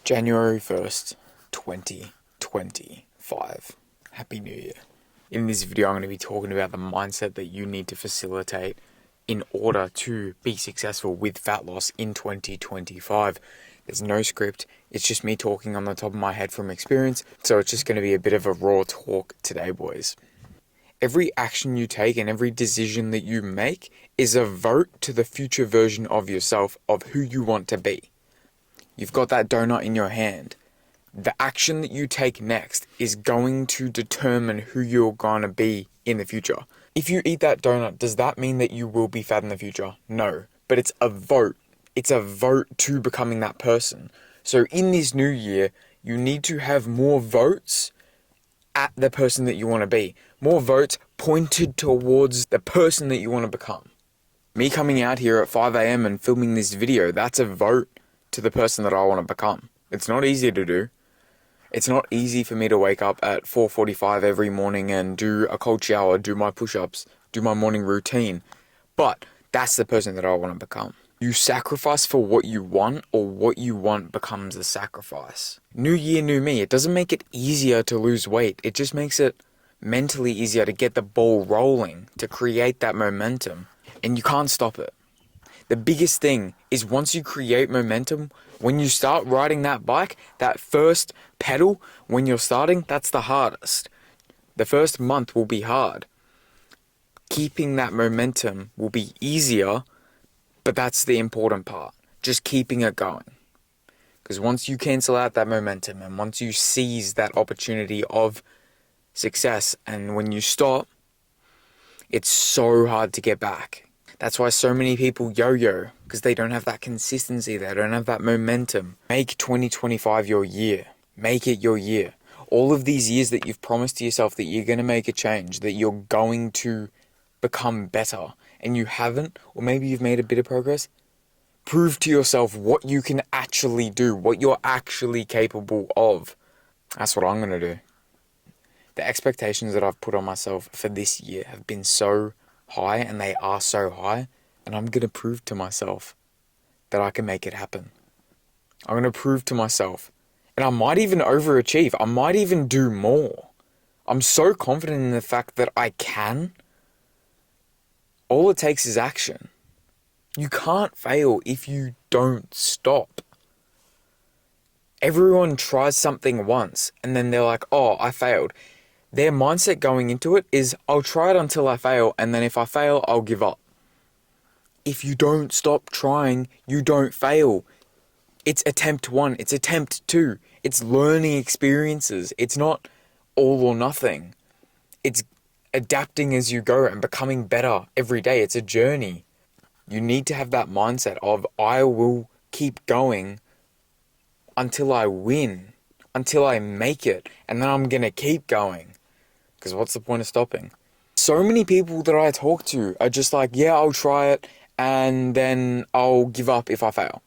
January 1st, 2025. Happy New Year. In this video, I'm going to be talking about the mindset that you need to facilitate in order to be successful with fat loss in 2025. There's no script. It's just me talking on the top of my head from experience. So it's just going to be a bit of a raw talk today, boys. Every action you take and every decision that you make is a vote to the future version of yourself of who you want to be. You've got that donut in your hand. The action that you take next is going to determine who you're going to be in the future. If you eat that donut, does that mean that you will be fat in the future? No, but it's a vote. It's a vote to becoming that person. So in this new year, you need to have more votes at the person that you want to be. More votes pointed towards the person that you want to become. Me coming out here at 5 a.m. and filming this video, that's a vote to the person that I want to become. It's not easy to do. It's not easy for me to wake up at 4:45 every morning and do a cold shower, do my push-ups, do my morning routine. But that's the person that I want to become. You sacrifice for what you want, or what you want becomes a sacrifice. New year, new me. It doesn't make it easier to lose weight. It just makes it mentally easier to get the ball rolling, to create that momentum. And you can't stop it. The biggest thing is once you create momentum, when you start riding that bike, that first pedal, when you're starting, that's the hardest. The first month will be hard. Keeping that momentum will be easier, but that's the important part. Just keeping it going. Because once you cancel out that momentum and once you seize that opportunity of success, and when you stop, it's so hard to get back. That's why so many people yo-yo, because they don't have that consistency, they don't have that momentum. Make 2025 your year. Make it your year. All of these years that you've promised to yourself that you're going to make a change, that you're going to become better, and you haven't, or maybe you've made a bit of progress, prove to yourself what you can actually do, what you're actually capable of. That's what I'm going to do. The expectations that I've put on myself for this year have been so high, and they are so high, and I'm going to prove to myself that I can make it happen. I'm going to prove to myself, and I might even overachieve. I might even do more. I'm so confident in the fact that I can. All it takes is action. You can't fail if you don't stop. Everyone tries something once, and then they're like, oh, I failed. Their mindset going into it is, I'll try it until I fail, and then if I fail, I'll give up. If you don't stop trying, you don't fail. It's attempt 1, it's attempt 2. It's learning experiences. It's not all or nothing. It's adapting as you go and becoming better every day. It's a journey. You need to have that mindset of, I will keep going until I win, until I make it, and then I'm going to keep going. Because what's the point of stopping? So many people that I talk to are just like, yeah, I'll try it, and then I'll give up if I fail.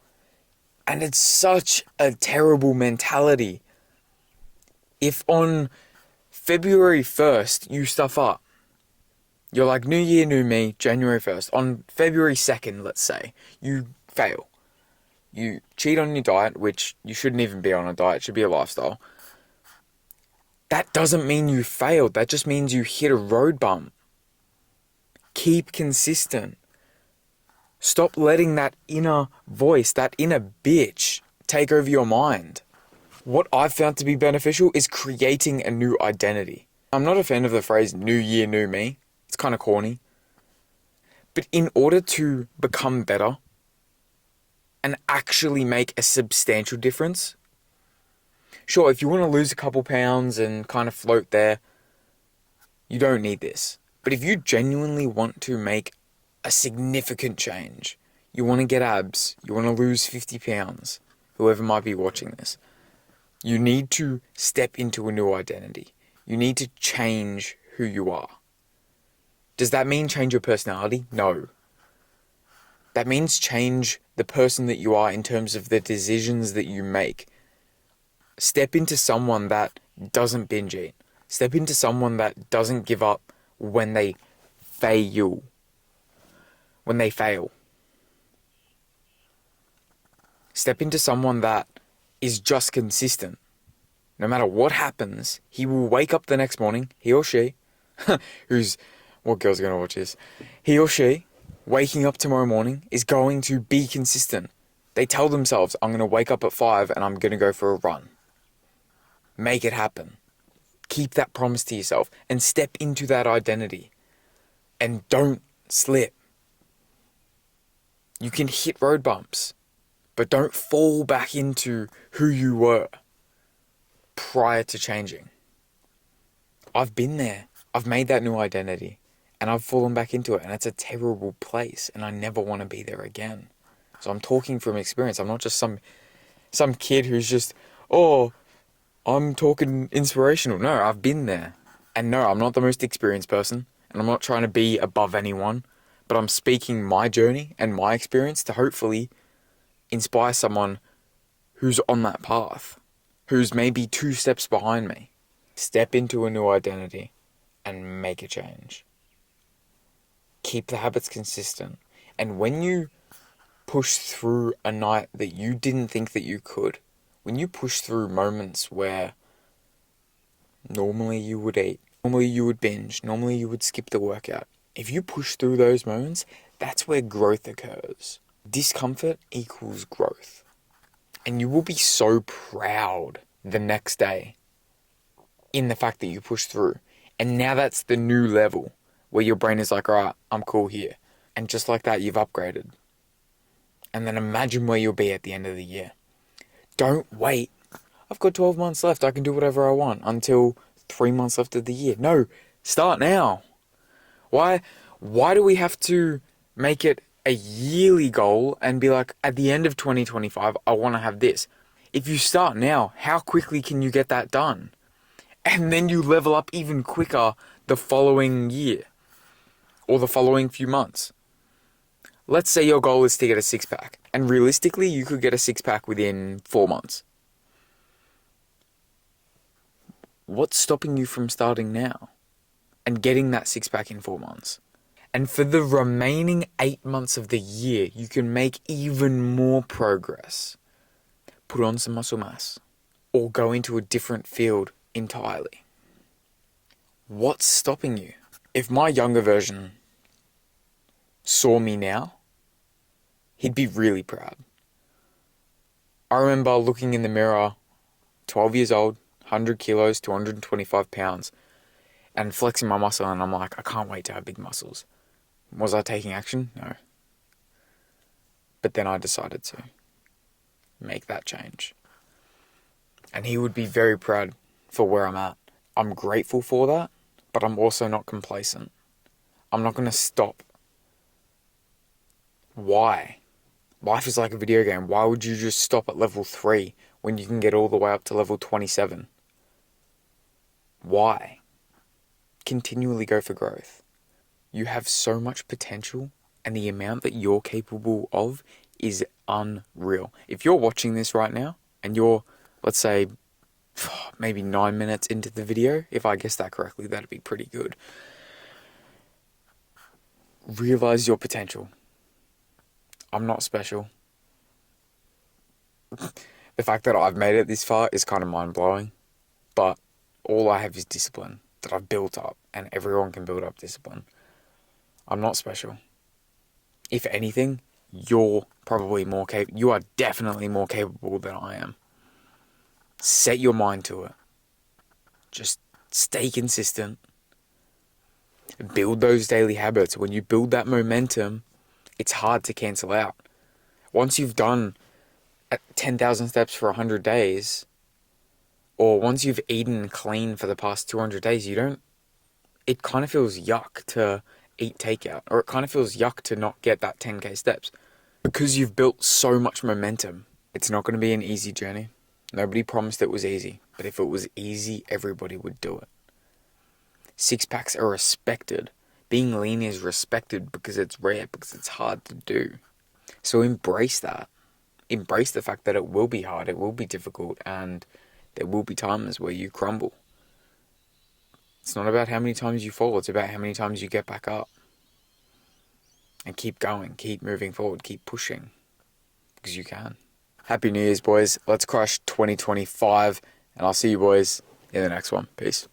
And it's such a terrible mentality. If on February 1st you stuff up, you're like, new year, new me, January 1st. On February 2nd, let's say, you fail. You cheat on your diet, which you shouldn't even be on a diet, it should be a lifestyle. That doesn't mean you failed. That just means you hit a road bump. Keep consistent. Stop letting that inner voice, that inner bitch, take over your mind. What I've found to be beneficial is creating a new identity. I'm not a fan of the phrase, new year, new me. It's kind of corny. But in order to become better and actually make a substantial difference, sure, if you want to lose a couple pounds and kind of float there, you don't need this. But if you genuinely want to make a significant change, you want to get abs, you want to lose 50 pounds, whoever might be watching this, you need to step into a new identity. You need to change who you are. Does that mean change your personality? No. That means change the person that you are in terms of the decisions that you make. Step into someone that doesn't binge eat. Step into someone that doesn't give up when they fail. When they fail. Step into someone that is just consistent. No matter what happens, he will wake up the next morning, he or she, what girl's going to watch this? He or she, waking up tomorrow morning, is going to be consistent. They tell themselves, I'm going to wake up at 5 and I'm going to go for a run. Make it happen. Keep that promise to yourself and step into that identity. And don't slip. You can hit road bumps, but don't fall back into who you were prior to changing. I've been there. I've made that new identity and I've fallen back into it, and it's a terrible place and I never want to be there again. So I'm talking from experience. I'm not just some kid who's just, I'm talking inspirational. No, I've been there. And no, I'm not the most experienced person, and I'm not trying to be above anyone, but I'm speaking my journey and my experience to hopefully inspire someone who's on that path, who's maybe 2 steps behind me. Step into a new identity and make a change. Keep the habits consistent. And when you push through a night that you didn't think that you could, when you push through moments where normally you would eat, normally you would binge, normally you would skip the workout, if you push through those moments, that's where growth occurs. Discomfort equals growth. And you will be so proud the next day in the fact that you pushed through. And now that's the new level where your brain is like, all right, I'm cool here. And just like that, you've upgraded. And then imagine where you'll be at the end of the year. Don't wait. I've got 12 months left. I can do whatever I want until 3 months left of the year. No, start now. Why do we have to make it a yearly goal and be like, at the end of 2025, I want to have this? If you start now, how quickly can you get that done? And then you level up even quicker the following year or the following few months. Let's say your goal is to get a 6-pack, and realistically, you could get a 6-pack within 4 months. What's stopping you from starting now and getting that 6-pack in 4 months? And for the remaining 8 months of the year, you can make even more progress. Put on some muscle mass or go into a different field entirely. What's stopping you? If my younger version saw me now, he'd be really proud. I remember looking in the mirror, 12 years old, 100 kilos, 225 pounds, and flexing my muscle, and I'm like, I can't wait to have big muscles. Was I taking action? No. But then I decided to make that change. And he would be very proud for where I'm at. I'm grateful for that, but I'm also not complacent. I'm not going to stop. Why? Life is like a video game. Why would you just stop at level 3 when you can get all the way up to level 27? Why? Continually go for growth. You have so much potential, and the amount that you're capable of is unreal. If you're watching this right now, and you're, let's say, maybe 9 minutes into the video, if I guessed that correctly, that'd be pretty good. Realize your potential. I'm not special. The fact that I've made it this far is kind of mind-blowing, but all I have is discipline that I've built up, and everyone can build up discipline. I'm not special. If anything, you're probably more capable. You are definitely more capable than I am. Set your mind to it. Just stay consistent. Build those daily habits. When you build that momentum, it's hard to cancel out. Once you've done 10,000 steps for 100 days, or once you've eaten clean for the past 200 days, it kind of feels yuck to eat takeout, or it kind of feels yuck to not get that 10k steps. Because you've built so much momentum, it's not going to be an easy journey. Nobody promised it was easy, but if it was easy, everybody would do it. 6-packs are respected. Being lean is respected because it's rare, because it's hard to do. So embrace that. Embrace the fact that it will be hard, it will be difficult, and there will be times where you crumble. It's not about how many times you fall, it's about how many times you get back up. And keep going, keep moving forward, keep pushing. Because you can. Happy New Year's, boys. Let's crush 2025, and I'll see you boys in the next one. Peace.